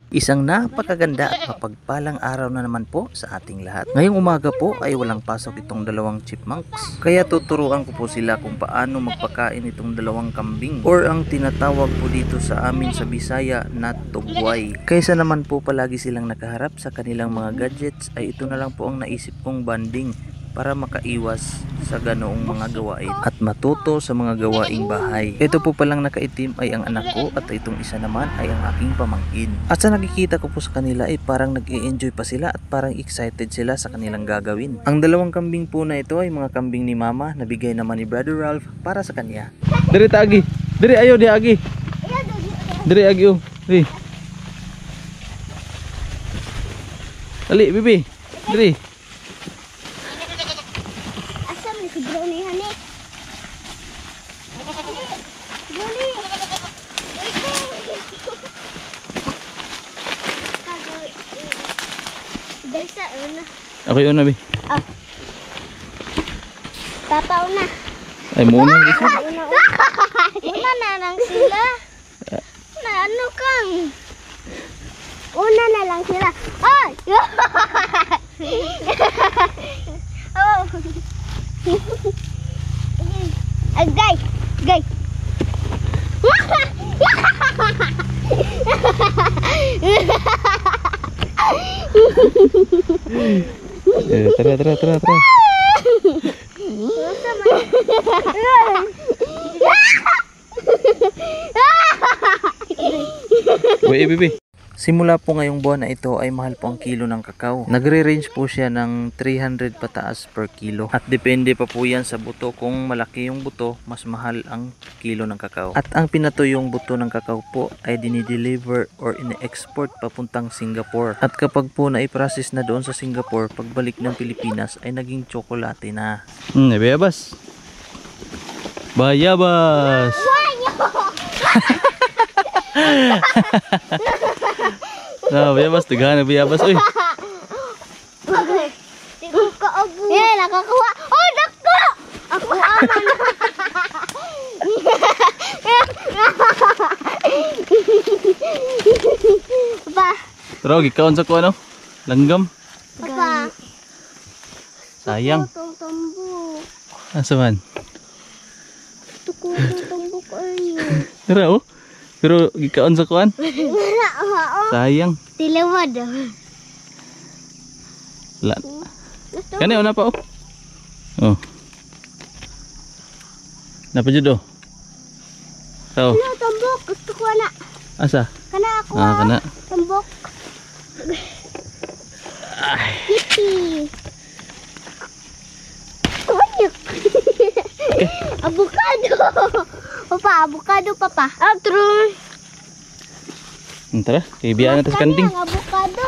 Isang napakaganda at mapagpalang araw na naman po sa ating lahat. Ngayong umaga po ay walang pasok itong dalawang chipmunks. Kaya tuturuan ko po sila kung paano magpakain itong dalawang kambing, or ang tinatawag po dito sa amin sa Bisaya na tugway. Kaysa naman po palagi silang nakaharap sa kanilang mga gadgets, ay ito na lang po ang naisip kong banding para makaiwas sa ganoong mga gawain at matuto sa mga gawaing bahay. Ito po palang nakaitim ay ang anak ko, at itong isa naman ay ang aking pamangkin. At sa nakikita ko po sa kanila ay parang nag-i-enjoy pa sila at parang excited sila sa kanilang gagawin. Ang dalawang kambing po na ito ay mga kambing ni Mama na bigay naman ni Brother Ralph para sa kanya. Diri taagi. Diri ayo di agi. Diri agi oh. Diri. Ali bibi. Diri. Okay, una bi. Papa una. Ay muna gusto. Una na lang sila. Na ano kang? Una na lang sila. Ay! Oh. Agay! Agay! Tara. Wait, bibi. Simula po ngayong buwan na ito ay mahal po ang kilo ng kakao. Nagre-range po siya ng 300 pataas per kilo. At depende pa po yan sa buto. Kung malaki yung buto, mas mahal ang kilo ng kakao. At ang pinatuyong buto ng kakao po ay dinideliver or ine-export papuntang Singapore. At kapag po na-process na doon sa Singapore, pagbalik ng Pilipinas ay naging tsokolate na. Bayabas. Bayabas. Bayabas, tegana bayabas oy. Eh, nakakuha. Oh, nako! Ako aman. Papa. Tara, gikaon sa ko ano? Langgam. Papa. Sayang. Tumbok. Asa man? Tumbok ayo. Tara oh. Pero gikaon sa kuan? Sayang. Tilawad. Kani una pa oh. Oh. Napa jud oh. Sao? Ano tumbok? Gusto ko na. Asa? Kana ako. Kana. Tumbok. Ay. Tuyok. Avocado. Papa, avocado papa. True. Tara, ibiyan natin sa kanding. Avocado.